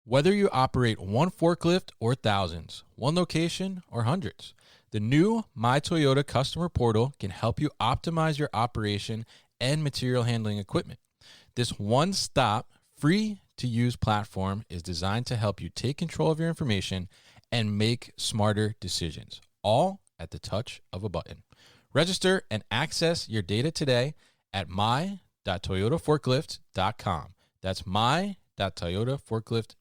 Whether you operate one forklift or thousands, one location or hundreds, the new My Toyota customer portal can help you optimize your operation and material handling equipment. This one-stop, free-to-use platform is designed to help you take control of your information and make smarter decisions, all at the touch of a button. Register and access your data today at my.toyotaforklift.com. That's my.toyotaforklift.com.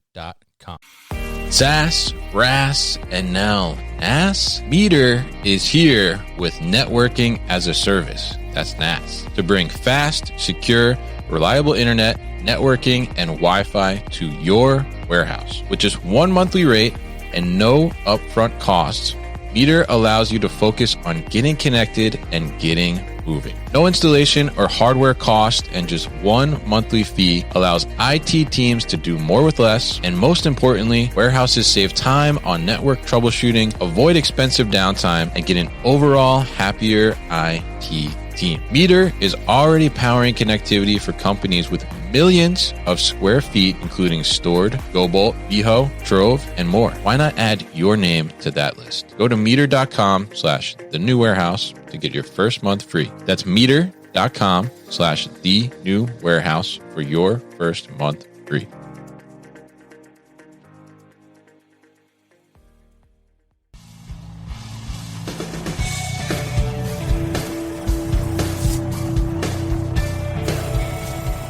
SaaS, RaaS, and now NaaS. Meter is here with networking as a service. That's NaaS. To bring fast, secure, reliable internet, networking, and Wi-Fi to your warehouse. With just one monthly rate and no upfront costs, Meter allows you to focus on getting connected and getting moving. No installation or hardware cost, and just one monthly fee allows IT teams to do more with less. And most importantly, warehouses save time on network troubleshooting, avoid expensive downtime, and get an overall happier IT team. Meter is already powering connectivity for companies with millions of square feet, including Stored, GoBolt, Veho, Trove, and more. Why not add your name to that list? Go to meter.com/thenewwarehouse to get your first month free. That's meter.com/thenewwarehouse for your first month free.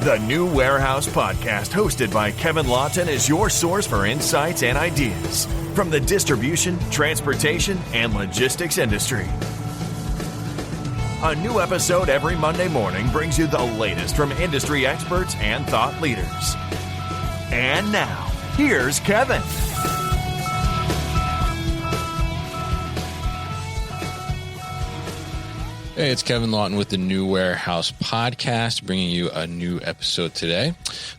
The New Warehouse Podcast, hosted by Kevin Lawton, is your source for insights and ideas from the distribution, transportation, and logistics industry. A new episode every Monday morning brings you the latest from industry experts and thought leaders. And now, here's Kevin. Hey, it's Kevin Lawton with the New Warehouse Podcast, bringing you a new episode today.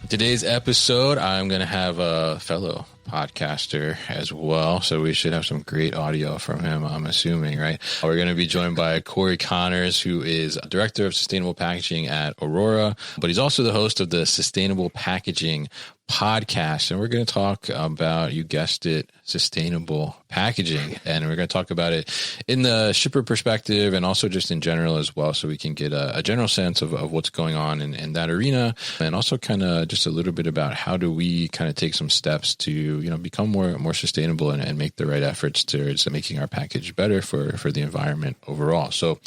Today's episode, I'm going to have a fellow podcaster as well, so we should have some great audio from him, I'm assuming, right? We're going to be joined by Cory Connors, who is Director of Sustainable Packaging at Aurora, but he's also the host of the Sustainable Packaging podcast, and we're going to talk about, you guessed it, sustainable packaging, and we're going to talk about it in the shipper perspective and also just in general as well, so we can get a general sense of what's going on in that arena, and also kind of just a little bit about how do we kind of take some steps to become more sustainable and make the right efforts towards making our package better for the environment overall. So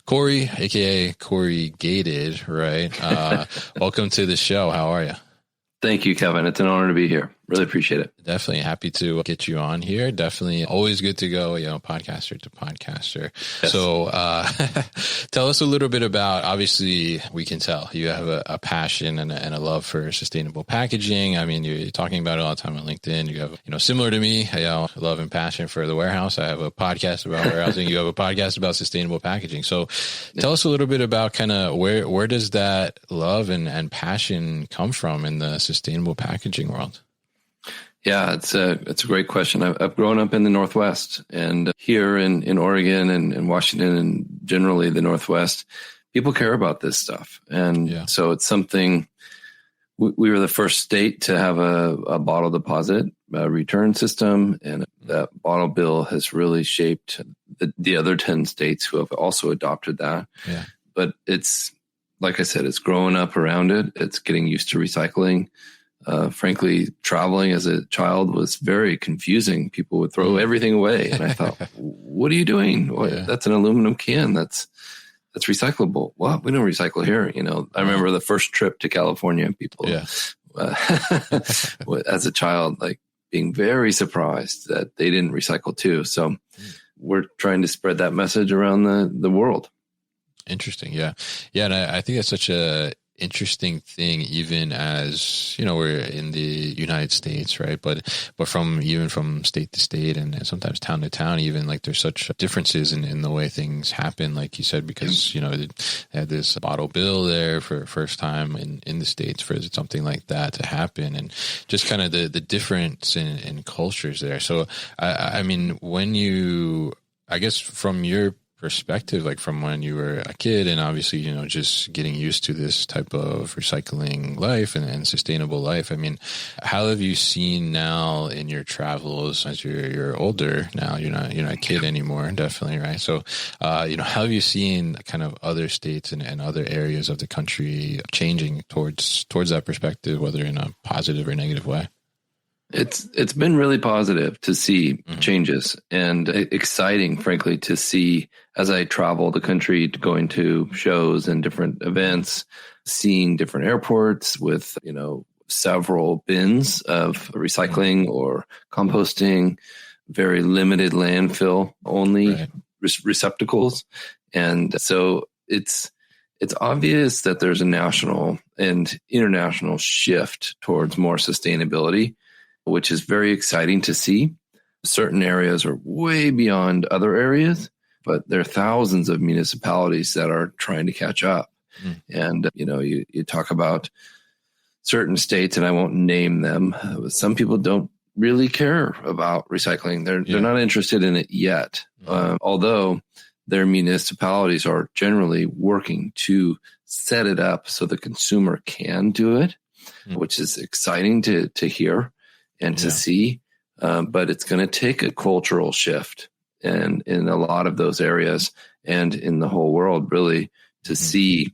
Cory, aka Cory Gated, right? Welcome to the show. How are you? Thank you, Kevin. It's an honor to be here. Really appreciate it. Definitely happy to get you on here. Definitely always good to go, podcaster to podcaster. Yes. So tell us a little bit about, obviously we can tell you have a passion and a love for sustainable packaging. I mean, you're talking about it all the time on LinkedIn. You have, similar to me, love and passion for the warehouse. I have a podcast about warehousing. You have a podcast about sustainable packaging. So tell us a little bit about kind of where does that love and passion come from in the sustainable packaging world? Yeah, it's a great question. I've grown up in the Northwest, and here in Oregon and Washington and generally the Northwest, people care about this stuff. And so it's something, we were the first state to have a bottle deposit return system, and that bottle bill has really shaped the other 10 states who have also adopted that. Yeah. But it's, like I said, it's growing up around it. It's getting used to recycling. Frankly, traveling as a child was very confusing. People would throw everything away. And I thought, what are you doing? That's an aluminum can. That's recyclable. Well, we don't recycle here. I remember the first trip to California, people, as a child, like being very surprised that they didn't recycle too. So we're trying to spread that message around the world. Interesting. Yeah. Yeah. And I think that's such a interesting thing, even as we're in the United States, right? But from state to state and sometimes town to town, even, like, there's such differences in the way things happen, like you said, because they had this bottle bill there for first time in the States for something like that to happen, and just kind of the difference in cultures there. So I mean, when I guess from your perspective, like from when you were a kid and obviously, just getting used to this type of recycling life and sustainable life. I mean, how have you seen now in your travels as you're older now, you're not a kid anymore, definitely, right? So, how have you seen kind of other states and other areas of the country changing towards that perspective, whether in a positive or negative way? It's been really positive to see changes and exciting, frankly, to see as I travel the country, going to shows and different events, seeing different airports with, several bins of recycling or composting, very limited landfill only receptacles. And so it's obvious that there's a national and international shift towards more sustainability, which is very exciting to see. Certain areas are way beyond other areas, but there are thousands of municipalities that are trying to catch up. And, you talk about certain states, and I won't name them. Some people don't really care about recycling. They're not interested in it yet, although their municipalities are generally working to set it up so the consumer can do it, which is exciting to hear and to see. But it's going to take a cultural shift and in a lot of those areas and in the whole world, really, to see.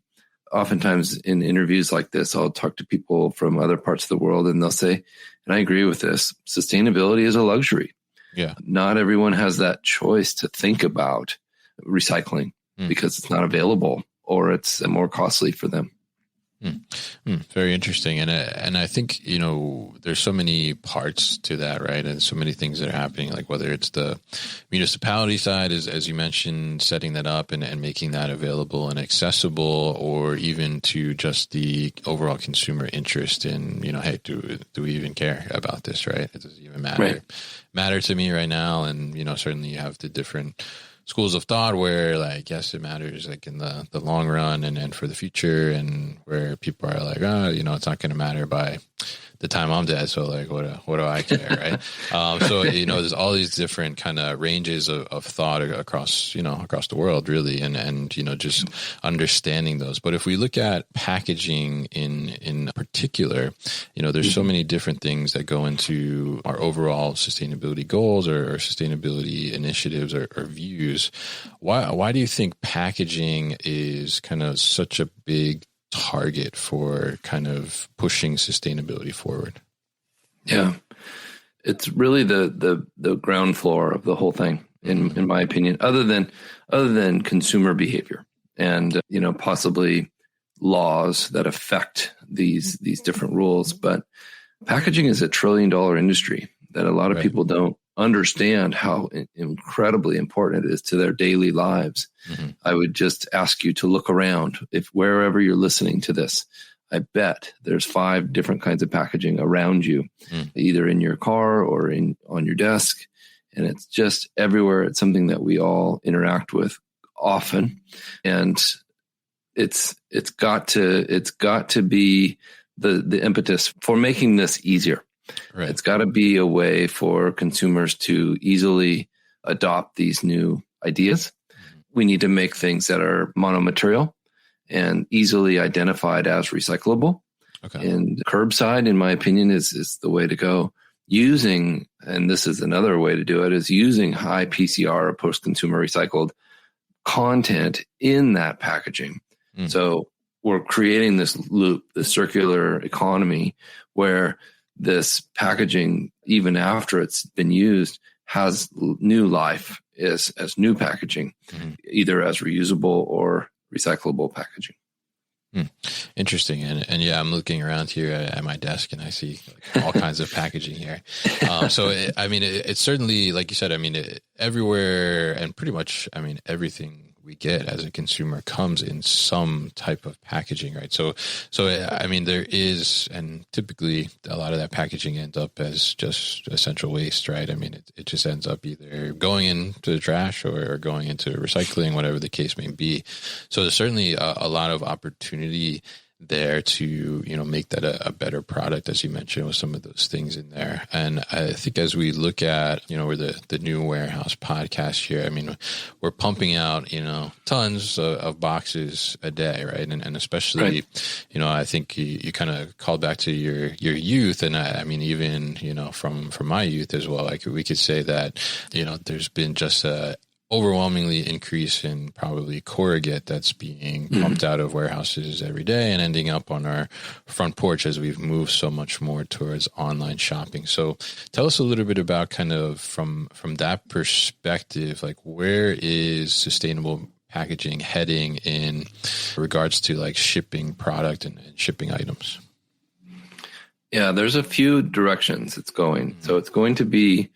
Oftentimes in interviews like this, I'll talk to people from other parts of the world and they'll say, and I agree with this, sustainability is a luxury. Yeah. Not everyone has that choice to think about recycling because it's not available or it's more costly for them. Very interesting. And I think, there's so many parts to that, right? And so many things that are happening, like whether it's the municipality side, as you mentioned, setting that up and making that available and accessible, or even to just the overall consumer interest in, hey, do we even care about this, right? It doesn't even matter to me right now. And, certainly you have the different schools of thought where, like, yes, it matters, like in the long run and for the future, and where people are like, it's not going to matter by the time I'm dead. So like, what do I care, right? So there's all these different kind of ranges of thought across the world, really, and just understanding those. But if we look at packaging in particular, there's so many different things that go into our overall sustainability goals or sustainability initiatives or views. Why do you think packaging is kind of such a big target for kind of pushing sustainability forward? Yeah, it's really the ground floor of the whole thing, in my opinion. Other than consumer behavior and possibly laws that affect these different rules, but packaging is $1 trillion industry that a lot of people don't understand how incredibly important it is to their daily lives. I would just ask you to look around. If wherever you're listening to this, I bet there's 5 different kinds of packaging around you, either in your car or on your desk. And it's just everywhere. It's something that we all interact with often. And it's got to be the impetus for making this easier. Right. It's got to be a way for consumers to easily adopt these new ideas. We need to make things that are monomaterial and easily identified as recyclable. Okay. And curbside, in my opinion, is the way to go. Using, and this is another way to do it, is using high PCR or post-consumer recycled content in that packaging. So we're creating this loop, the circular economy, where this packaging, even after it's been used, has new life as new packaging, either as reusable or recyclable packaging. Interesting. And yeah, I'm looking around here at my desk and I see all kinds of packaging here. So, it's certainly, like you said, everywhere and pretty much, everything we get as a consumer comes in some type of packaging, right? So there is, and typically a lot of that packaging ends up as just essential waste, right? It just ends up either going into the trash or going into recycling, whatever the case may be. So there's certainly a lot of opportunity there to, make that a better product, as you mentioned, with some of those things in there. And I think as we look at, we're the New Warehouse podcast here. I mean, we're pumping out, tons of boxes a day, right? And especially, I think you kind of called back to your youth. And I mean, even, from my youth as well, like we could say that, there's been just a overwhelmingly increase in probably corrugate that's being pumped out of warehouses every day and ending up on our front porch as we've moved so much more towards online shopping. So tell us a little bit about kind of from that perspective, like where is sustainable packaging heading in regards to like shipping product and shipping items? Yeah, there's a few directions it's going. So it's going to be,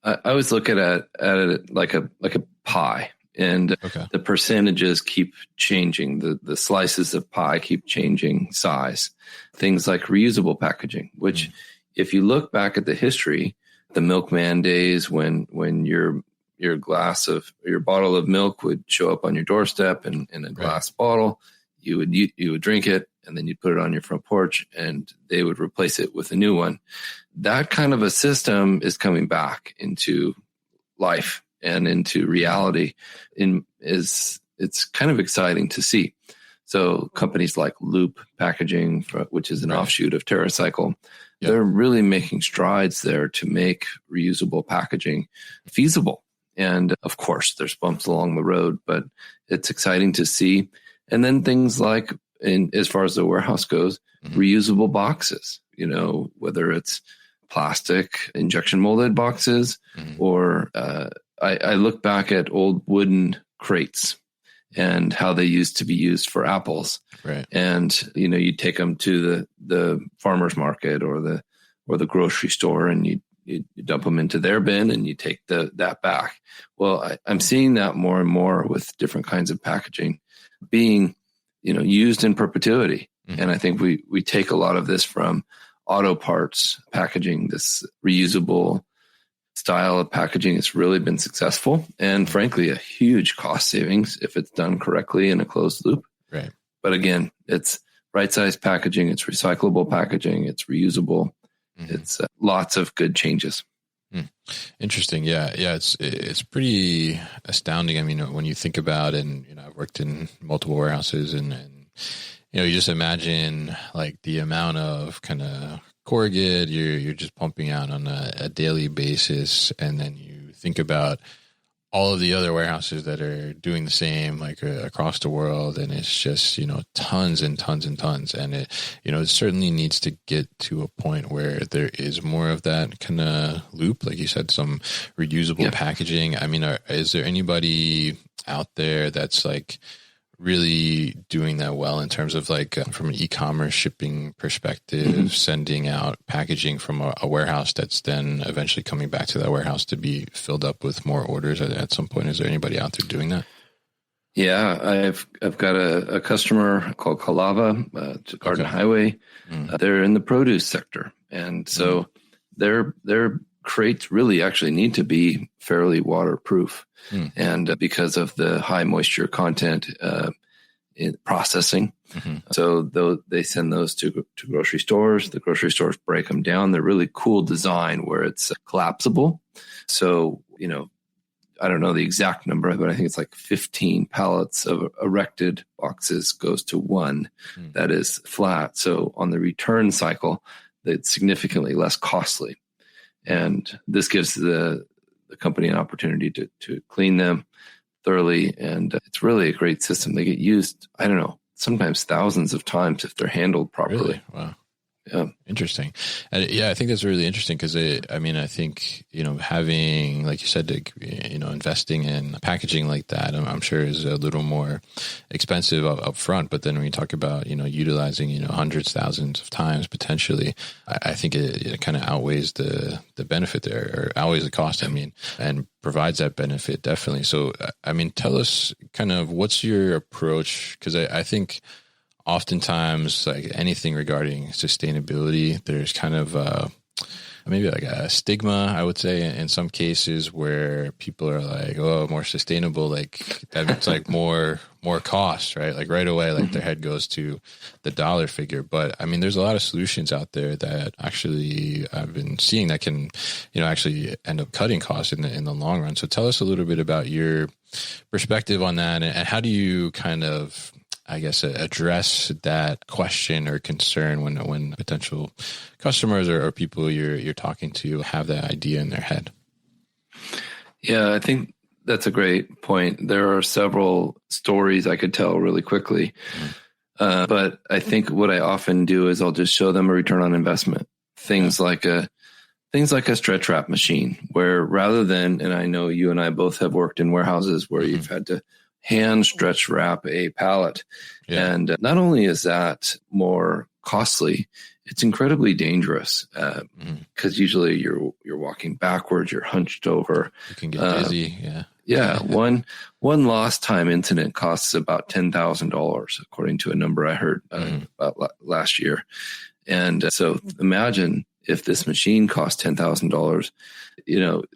I always look at it like a pie, and the percentages keep changing. The slices of pie keep changing size. Things like reusable packaging, which if you look back at the history, the milkman days when your bottle of milk would show up on your doorstep in a glass bottle, you would drink it, and then you'd put it on your front porch and they would replace it with a new one. That kind of a system is coming back into life and into reality. It's kind of exciting to see. So companies like Loop Packaging, which is an offshoot of TerraCycle, they're really making strides there to make reusable packaging feasible. And of course, there's bumps along the road, but it's exciting to see. And then things like, as far as the warehouse goes, reusable boxes, whether it's plastic injection molded boxes or I look back at old wooden crates and how they used to be used for apples. Right. And, you take them to the farmer's market or the grocery store and you dump them into their bin and you take that back. Well, I'm seeing that more and more with different kinds of packaging being, used in perpetuity. And I think we take a lot of this from auto parts packaging, this reusable style of packaging has really been successful and frankly, a huge cost savings if it's done correctly in a closed loop. Right. But again, it's right size packaging, it's recyclable packaging, it's reusable. It's lots of good changes. Interesting. Yeah. It's pretty astounding. I mean, when you think about, and, I've worked in multiple warehouses and you just imagine like the amount of kind of corrugate you're just pumping out on a daily basis. And then you think about all of the other warehouses that are doing the same, like across the world. And it's just, tons and tons and tons. And it certainly needs to get to a point where there is more of that kind of loop. Like you said, some reusable packaging. I mean, is there anybody out there that's like really doing that well in terms of like from an e-commerce shipping perspective, sending out packaging from a warehouse that's then eventually coming back to that warehouse to be filled up with more orders at some point? Is there anybody out there doing that? Yeah, I've got a customer called Kalava, to Garden Highway. They're in the produce sector. And so their crates really actually need to be fairly waterproof. And because of the high moisture content in processing. So they send those to grocery stores. The grocery stores break them down. They're really cool design where it's collapsible. So, I don't know the exact number, but I think it's like 15 pallets of erected boxes goes to one that is flat. So on the return cycle, it's significantly less costly. And this gives the company an opportunity to clean them thoroughly. And it's really a great system. They get used, I don't know, sometimes thousands of times if they're handled properly. Really? Wow. Yeah. Interesting. And I think that's really interesting because I think, having, like you said, investing in packaging like that, I'm sure is a little more expensive up front. But then when you talk about, utilizing, hundreds, thousands of times potentially, I think it kind of outweighs the benefit there, or outweighs the cost, and provides that benefit definitely. So, tell us kind of what's your approach? Because I think oftentimes, like anything regarding sustainability, there's kind of maybe like a stigma, I would say, in some cases where people are like, oh, more sustainable, like that means like more cost, right? Like right away, like their head goes to the dollar figure. But I mean, there's a lot of solutions out there that actually I've been seeing that can, actually end up cutting costs in the long run. So tell us a little bit about your perspective on that, and how do you kind of, I guess, address that question or concern when potential customers or people you're talking to have that idea in their head? Yeah, I think that's a great point. There are several stories I could tell really quickly. But I think what I often do is I'll just show them a return on investment. Things like a stretch wrap machine, where rather than, and I know you and I both have worked in warehouses where you've had to hand stretch wrap a pallet. Yeah. And not only is that more costly, it's incredibly dangerous because usually you're walking backwards, you're hunched over. You can get dizzy. Yeah. Yeah. One lost time incident costs about $10,000, according to a number I heard about last year. And so imagine if this machine costs $10,000,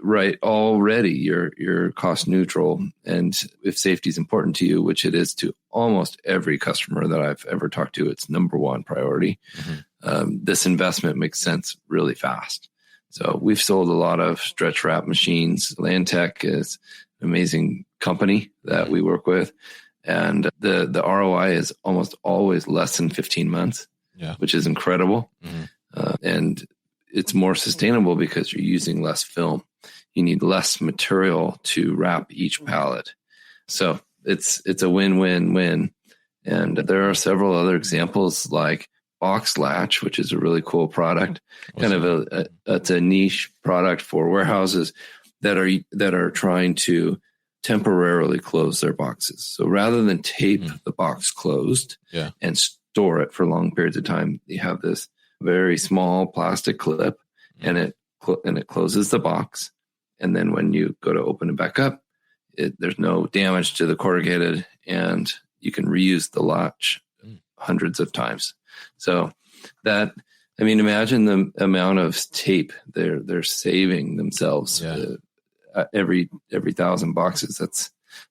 right, already you're cost neutral. And if safety is important to you, which it is to almost every customer that I've ever talked to, it's number one priority. This investment makes sense really fast. So we've sold a lot of stretch wrap machines. Landtech is an amazing company that we work with. And the ROI is almost always less than 15 months, which is incredible. And it's more sustainable because you're using less film. You need less material to wrap each pallet. So it's a win-win-win. And there are several other examples like Box Latch, which is a really cool product. It's a niche product for warehouses that are trying to temporarily close their boxes. So rather than tape the box closed and store it for long periods of time, you have this very small plastic clip, and it closes the box. And then when you go to open it back up, there's no damage to the corrugated, and you can reuse the latch hundreds of times. So imagine the amount of tape they're saving themselves every 1,000 boxes.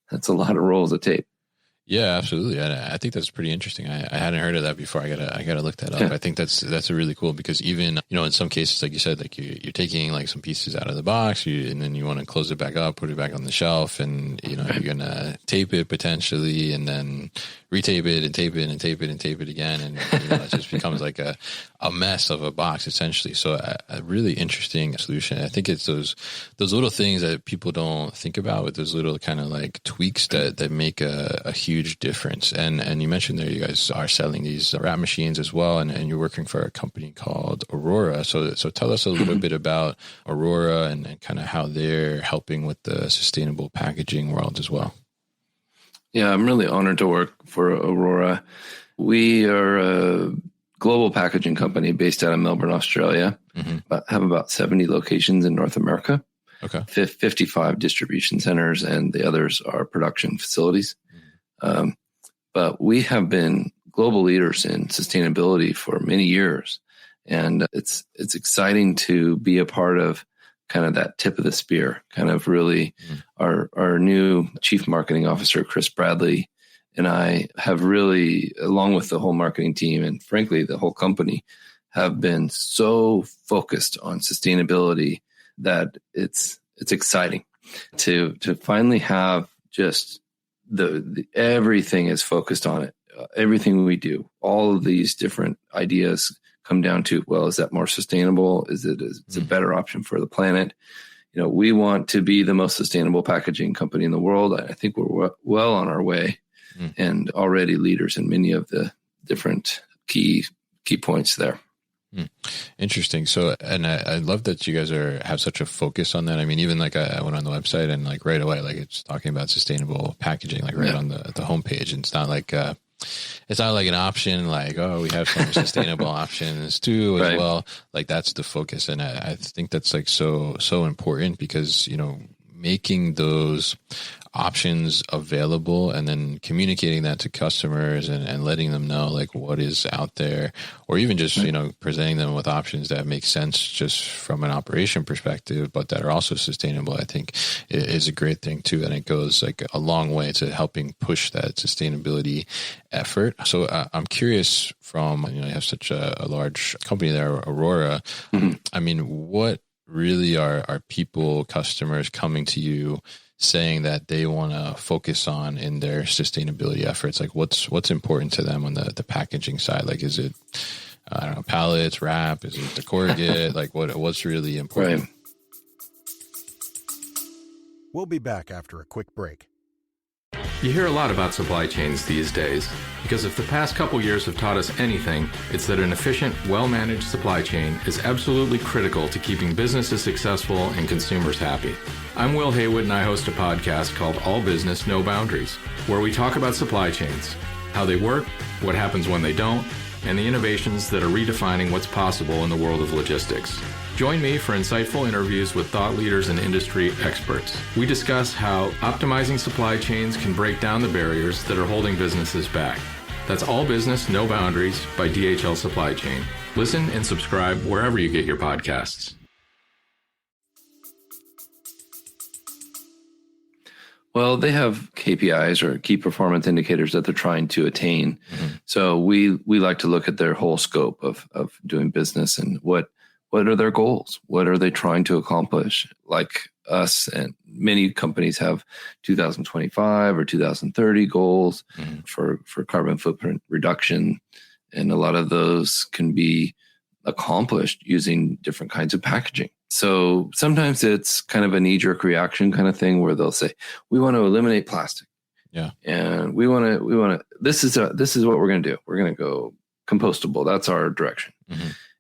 That's a lot of rolls of tape. Yeah, absolutely. I think that's pretty interesting. I hadn't heard of that before. I gotta look that up. I think that's a really cool, because even, in some cases, like you said, like you're taking like some pieces out of the box, and then you want to close it back up, put it back on the shelf, and you're gonna tape it potentially, and then retape it and tape it and tape it and tape it again, and it just becomes like a mess of a box essentially. So a really interesting solution. I think it's those little things that people don't think about, with those little kind of like tweaks that make a huge difference. And you mentioned there you guys are selling these wrap machines as well, and you're working for a company called Aurora. So tell us a little bit about Aurora and kind of how they're helping with the sustainable packaging world as well. Yeah, I'm really honored to work for Aurora. We are a global packaging company based out of Melbourne, Australia. Have about 70 locations in North America. Okay. 55 distribution centers, and the others are production facilities. But we have been global leaders in sustainability for many years. And it's exciting to be a part of kind of that tip of the spear, kind of really our new chief marketing officer, Chris Bradley, and I have really, along with the whole marketing team and frankly, the whole company, have been so focused on sustainability that it's exciting to finally have just the everything is focused on it. Everything we do, all of these different ideas come down to, well, is that more sustainable? Is it a better option for the planet? We want to be the most sustainable packaging company in the world. I think we're well on our way and already leaders in many of the different key points there. Interesting. So, and I love that you guys have such a focus on that. I mean, even like I went on the website and like right away, like it's talking about sustainable packaging, like right on the homepage. And it's not like an option like, oh, we have some sustainable options too as well. Like that's the focus. And I think that's like so important, because, making those options available, and then communicating that to customers and letting them know like what is out there, or even just, presenting them with options that make sense just from an operation perspective, but that are also sustainable, I think is a great thing too. And it goes like a long way to helping push that sustainability effort. So I'm curious from, you have such a large company there, Aurora. I mean, what really are people, customers coming to you saying that they want to focus on in their sustainability efforts? Like what's important to them on the packaging side? Like, is it, I don't know, pallets, wrap? Is it the corrugate? Like what's really important? Right. We'll be back after a quick break. You hear a lot about supply chains these days, because if the past couple years have taught us anything, it's that an efficient, well-managed supply chain is absolutely critical to keeping businesses successful and consumers happy. I'm Will Haywood, and I host a podcast called All Business, No Boundaries, where we talk about supply chains, how they work, what happens when they don't, and the innovations that are redefining what's possible in the world of logistics. Join me for insightful interviews with thought leaders and industry experts. We discuss how optimizing supply chains can break down the barriers that are holding businesses back. That's All Business, No Boundaries by DHL Supply Chain. Listen and subscribe wherever you get your podcasts. Well, they have KPIs or key performance indicators that they're trying to attain. So we like to look at their whole scope of doing business and what are their goals? What are they trying to accomplish? Like us, and many companies have 2025 or 2030 goals for carbon footprint reduction. And a lot of those can be accomplished using different kinds of packaging. So sometimes it's kind of a knee-jerk reaction kind of thing where they'll say, we want to eliminate plastic. Yeah. And we want to, this is what we're going to do. We're going to go compostable. That's our direction.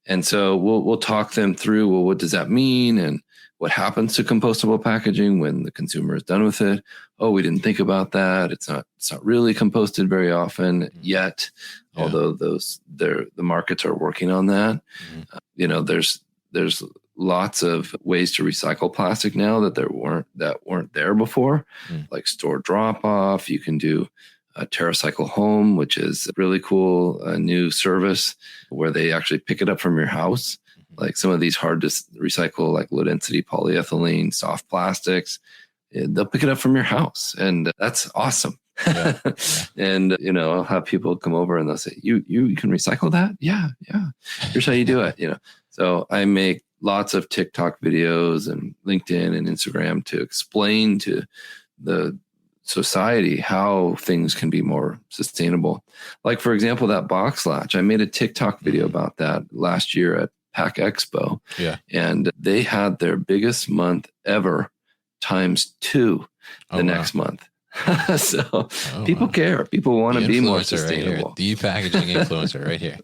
And so we'll talk them through, well, what does that mean? And what happens to compostable packaging when the consumer is done with it? Oh, we didn't think about that. It's not really composted very often yet, although the markets are working on that. There's lots of ways to recycle plastic now that weren't there before, like store drop off. You can do a TerraCycle Home, which is really cool, a new service where they actually pick it up from your house. Like some of these hard to recycle, like low density polyethylene, soft plastics, they'll pick it up from your house. And that's awesome. Yeah. And, I'll have people come over and they'll say, you can recycle that? Yeah. Here's how you do it. So I make lots of TikTok videos and LinkedIn and Instagram to explain to the society how things can be more sustainable. Like, for example, that box latch. I made a TikTok video about that last year at Pack Expo. Yeah. And they had their biggest month ever times 2 next month. So people care. People want to be more sustainable. Right, the packaging influencer right here.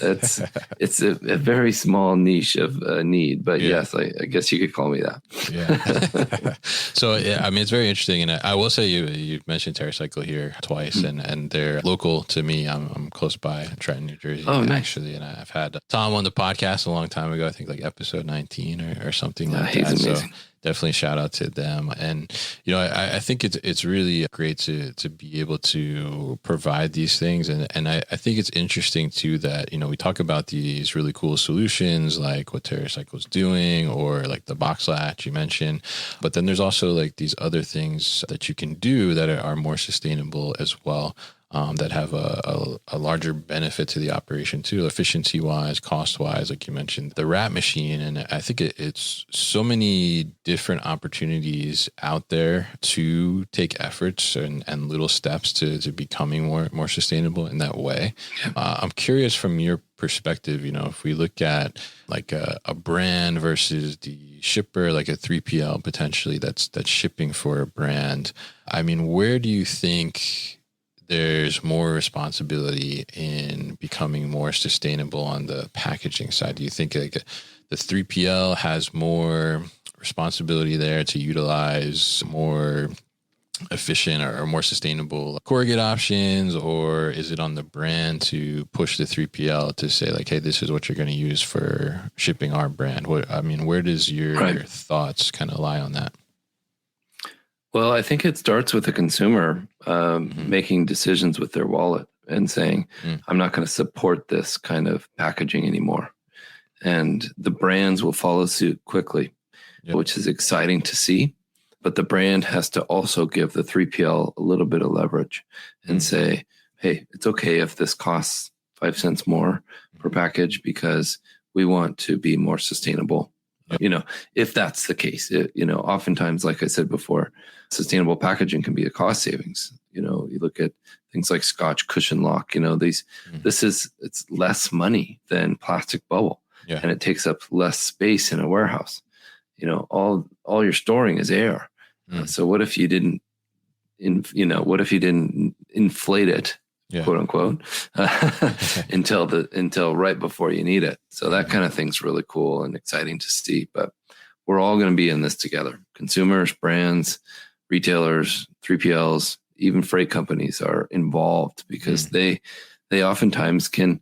It's a very small niche of need, but yes, I guess you could call me that. Yeah. So it's very interesting, and I will say you mentioned TerraCycle here twice, and they're local to me. I'm close by Trenton, New Jersey. Oh, nice. Actually, and I've had Tom on the podcast a long time ago. I think like episode 19 or something like he's that. Amazing. So definitely shout out to them. And, I think it's really great to be able to provide these things. And I think it's interesting too that, we talk about these really cool solutions like what TerraCycle's doing or like the box latch you mentioned, but then there's also like these other things that you can do that are more sustainable as well. That have a larger benefit to the operation too, efficiency-wise, cost-wise, like you mentioned, the wrap machine. And I think it's so many different opportunities out there to take efforts and little steps to becoming more sustainable in that way. I'm curious from your perspective, if we look at like a brand versus the shipper, like a 3PL potentially that's shipping for a brand. I mean, where do you think there's more responsibility in becoming more sustainable on the packaging side? Do you think like the 3PL has more responsibility there to utilize more efficient or more sustainable corrugate options, or is it on the brand to push the 3PL to say like, hey, this is what you're going to use for shipping our brand? Where does your thoughts kind of lie on that? Well, I think it starts with the consumer making decisions with their wallet and saying, I'm not going to support this kind of packaging anymore. And the brands will follow suit quickly, which is exciting to see. But the brand has to also give the 3PL a little bit of leverage and say, hey, it's okay if this costs 5 cents more per package because we want to be more sustainable. If that's the case, oftentimes, like I said before, sustainable packaging can be a cost savings. You look at things like Scotch cushion lock, it's less money than plastic bubble and it takes up less space in a warehouse. All you're storing is air. So what if you didn't, inflate it, quote unquote, until right before you need it. So that kind of thing's really cool and exciting to see, but we're all going to be in this together. Consumers, brands, retailers, 3PLs, even freight companies are involved because they oftentimes can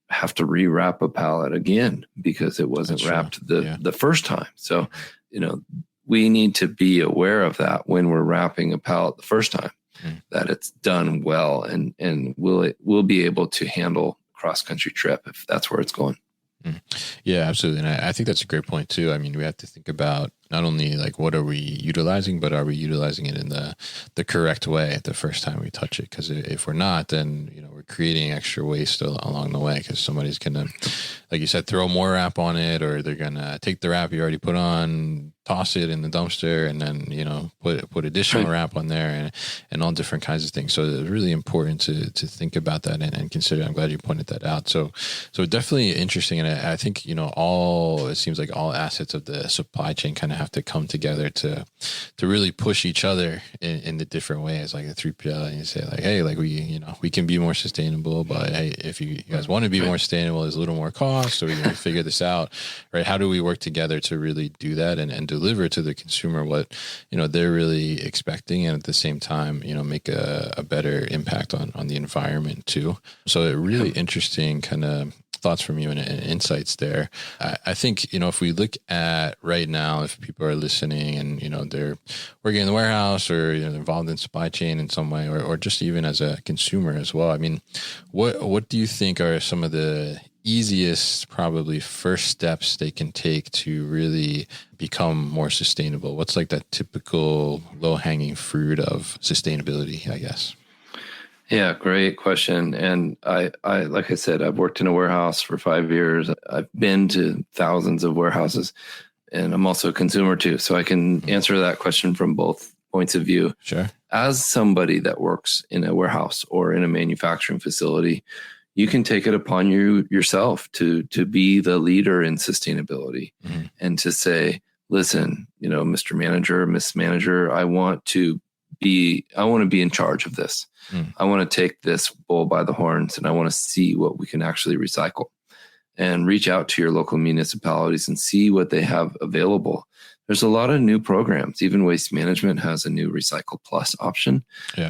have to rewrap a pallet again because it wasn't wrapped the first time. So, we need to be aware of that when we're wrapping a pallet the first time, that it's done well and we'll be able to handle cross-country trip if that's where it's going. Yeah, absolutely. And I think that's a great point too. I mean, we have to think about not only like what are we utilizing, but are we utilizing it in the correct way the first time we touch it? Because if we're not, then we're creating extra waste along the way because somebody's gonna, like you said, throw more wrap on it, or they're gonna take the wrap you already put on, toss it in the dumpster, and then put additional wrap on there and all different kinds of things. So it's really important to think about that and consider. I'm glad you pointed that out. So definitely interesting, and I think it seems like all assets of the supply chain kind of have to come together to really push each other in the different ways, like the 3PL, and you say like, hey, like we can be more sustainable, but hey, if you guys want to be more sustainable, there's a little more cost, so we're going to figure this out, right? How do we work together to really do that and deliver to the consumer what they're really expecting, and at the same time make a better impact on the environment too. So it really interesting kind of thoughts from you and insights there. I think, if we look at right now, if people are listening and, they're working in the warehouse or, they're involved in supply chain in some way, or just even as a consumer as well. I mean, what do you think are some of the easiest, probably first steps they can take to really become more sustainable? What's like that typical low-hanging fruit of sustainability, I guess? Yeah, great question. And I, like I said, I've worked in a warehouse for 5 years. I've been to thousands of warehouses, and I'm also a consumer too. So I can answer that question from both points of view. Sure. As somebody that works in a warehouse or in a manufacturing facility, you can take it upon yourself to be the leader in sustainability and to say, listen, Mr. Manager, Miss Manager, I want to be in charge of this. I want to take this bull by the horns, and I want to see what we can actually recycle, and reach out to your local municipalities and see what they have available. There's a lot of new programs. Even Waste Management has a new Recycle Plus option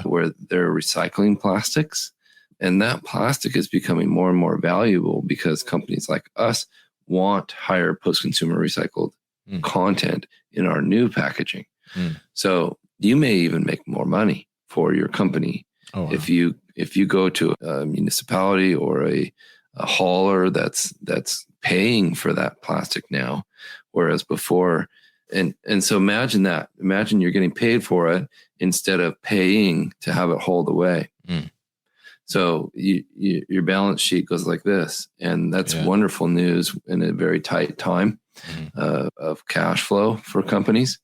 where they're recycling plastics, and that plastic is becoming more and more valuable because companies like us want higher post-consumer recycled content in our new packaging. So you may even make more money for your company if you go to a municipality or a hauler that's paying for that plastic now, whereas before, and so imagine that. Imagine you're getting paid for it instead of paying to have it hauled away. So your balance sheet goes like this, and that's wonderful news in a very tight time of cash flow for companies.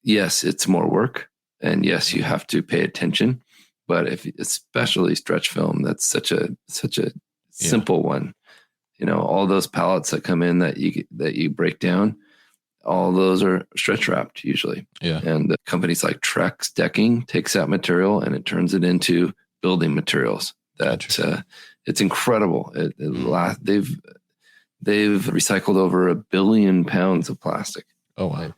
Yes, it's more work, and yes, you have to pay attention. But especially stretch film, that's such a simple one. All those pallets that come in that you break down, all those are stretch wrapped usually. And companies like Trex Decking takes that material and it turns it into building materials. It's incredible. They've recycled over 1 billion pounds of plastic. Oh wow!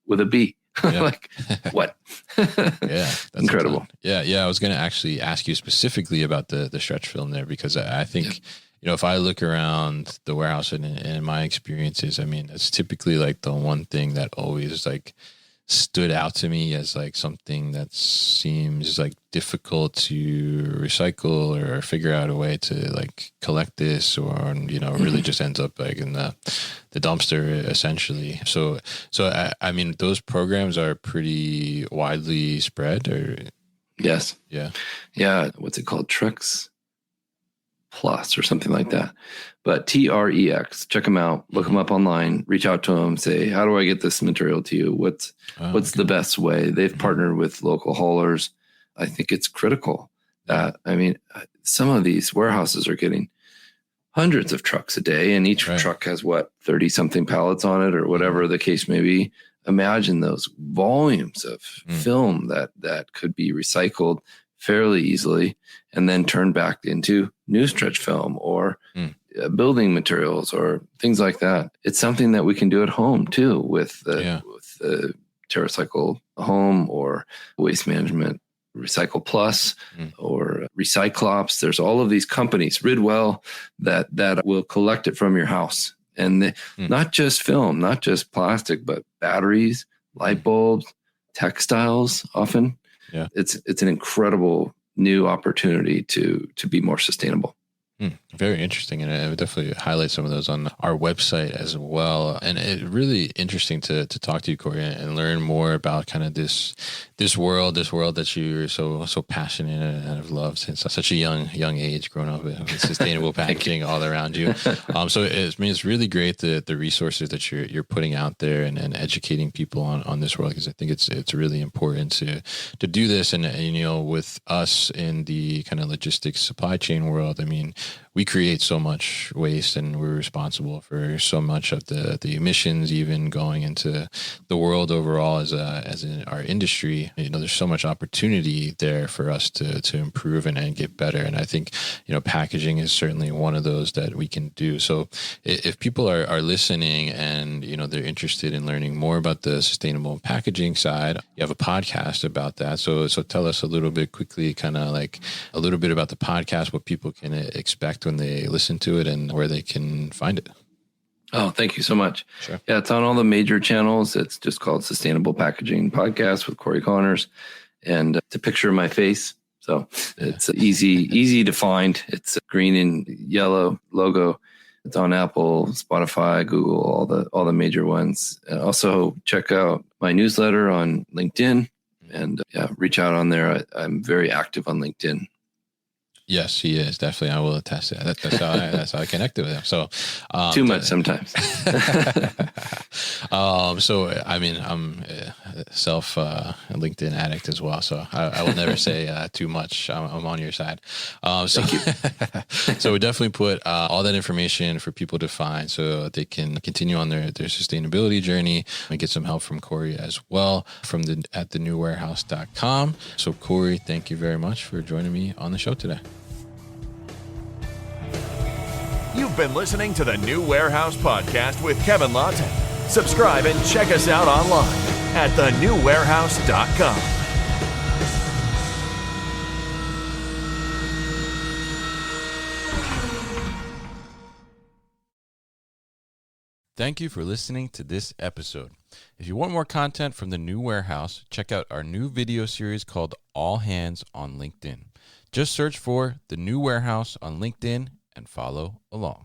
With a B. Like what? That's incredible. Yeah. I was going to actually ask you specifically about the stretch film there, because I think, if I look around the warehouse and in my experiences, I mean, it's typically like the one thing that always like stood out to me as like something that seems like difficult to recycle or figure out a way to like collect this, or really just ends up like in the dumpster essentially. So I mean, those programs are pretty widely spread, or Yes. Yeah. What's it called? Trex Plus or something like that. But TREX, check them out, look them up online, reach out to them, say, how do I get this material to you? What's the best way? They've partnered with local haulers. I think it's critical that, I mean, some of these warehouses are getting hundreds of trucks a day, and each truck has 30 something pallets on it, or whatever the case may be. Imagine those volumes of film that could be recycled fairly easily and then turned back into new stretch film or building materials or things like that. It's something that we can do at home too with the TerraCycle Home or Waste Management Recycle Plus or Recyclops. There's all of these companies, Ridwell, that will collect it from your house. And not just film, not just plastic, but batteries, light bulbs, textiles often. Yeah. It's an incredible new opportunity to be more sustainable. Very interesting. And I would definitely highlight some of those on our website as well. And it's really interesting to talk to you, Cory, and learn more about kind of this world that you're so passionate and have loved since such a young age, growing up with sustainable packaging all around you. So it's really great the resources that you're putting out there and educating people on this world, because I think it's really important to do this. And with us in the kind of logistics supply chain world, I mean, we create so much waste, and we're responsible for so much of the emissions even going into the world overall as in our industry. There's so much opportunity there for us to improve and get better. And I think, packaging is certainly one of those that we can do. So if people are listening and, they're interested in learning more about the sustainable packaging side, you have a podcast about that. So tell us a little bit quickly, kind of like a little bit about the podcast, what people can expect when they listen to it and where they can find it. Oh, thank you so much. Sure. Yeah, it's on all the major channels. It's just called Sustainable Packaging Podcast with Cory Connors, and it's a picture of my face. So it's easy to find. It's a green and yellow logo. It's on Apple, Spotify, Google, all the major ones. Also check out my newsletter on LinkedIn, and reach out on there. I'm very active on LinkedIn. Yes, he is. Definitely. I will attest to that. That's how I connected with him. So too much sometimes. So, I mean, I'm a self LinkedIn addict as well. So I will never say too much. I'm on your side. Thank you. So we definitely put all that information for people to find so they can continue on their sustainability journey and get some help from Cory as well at thenewwarehouse.com. So Cory, thank you very much for joining me on the show today. You've been listening to the New Warehouse Podcast with Kevin Lawton. Subscribe and check us out online at thenewwarehouse.com. Thank you for listening to this episode. If you want more content from the New Warehouse, check out our new video series called All Hands on LinkedIn. Just search for the New Warehouse on LinkedIn and follow along.